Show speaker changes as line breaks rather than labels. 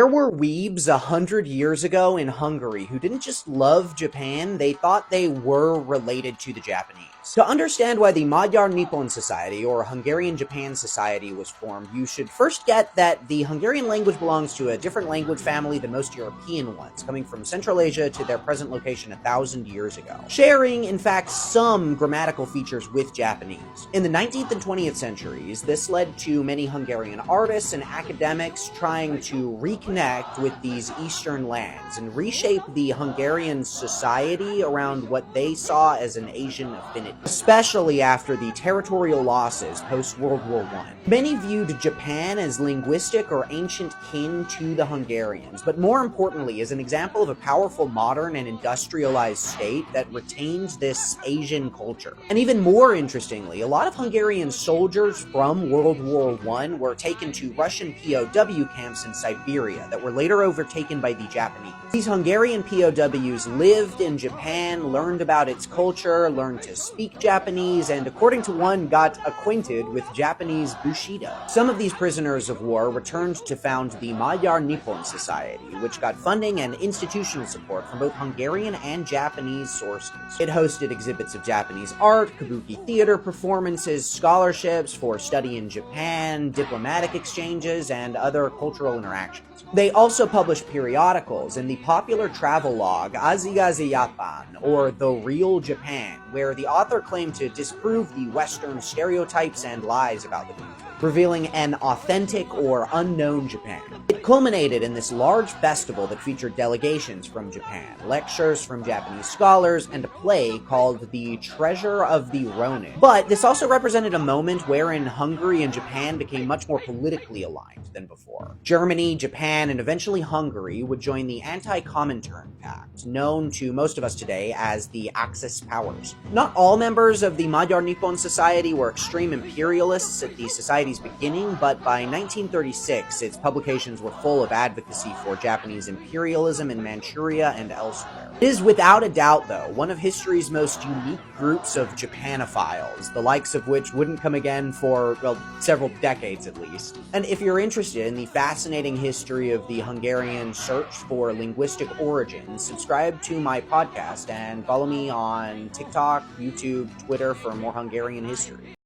There were weebs 100 years ago in Hungary who didn't just love Japan, they thought they were related to the Japanese. To understand why the Magyar Nippon Society, or Hungarian Japan Society, was formed, you should first get that the Hungarian language belongs to a different language family than most European ones, coming from Central Asia to their present location 1,000 years ago, sharing, in fact, some grammatical features with Japanese. In the 19th and 20th centuries, this led to many Hungarian artists and academics trying to reconnect with these Eastern lands and reshape the Hungarian society around what they saw as an Asian affinity, especially after the territorial losses post-World War I. Many viewed Japan as linguistic or ancient kin to the Hungarians, but more importantly as an example of a powerful modern and industrialized state that retains this Asian culture. And even more interestingly, a lot of Hungarian soldiers from World War I were taken to Russian POW camps in Siberia that were later overtaken by the Japanese. These Hungarian POWs lived in Japan, learned about its culture, learned to speak Japanese, and according to one, got acquainted with Japanese Bushido. Some of these prisoners of war returned to found the Magyar Nippon Society, which got funding and institutional support from both Hungarian and Japanese sources. It hosted exhibits of Japanese art, kabuki theater performances, scholarships for study in Japan, diplomatic exchanges, and other cultural interactions. They also published periodicals and the popular travelogue Azigazi Japan, or The Real Japan, where the author claimed to disprove the Western stereotypes and lies about the country, revealing an authentic or unknown Japan. It culminated in this large festival that featured delegations from Japan, lectures from Japanese scholars, and a play called The Treasure of the Ronin. But this also represented a moment wherein Hungary and Japan became much more politically aligned than before. Germany, Japan, and eventually Hungary would join the Anti-Comintern Pact, known to most of us today as the Axis powers. Not all members of the Magyar Nippon Society were extreme imperialists at the society's beginning, but by 1936, its publications were full of advocacy for Japanese imperialism in Manchuria and elsewhere. It is without a doubt, though, one of history's most unique groups of Japanophiles, the likes of which wouldn't come again for, well, several decades at least. And if you're interested in the fascinating history of the Hungarian search for linguistic origins, subscribe to my podcast and follow me on TikTok, YouTube, Twitter for more Hungarian history.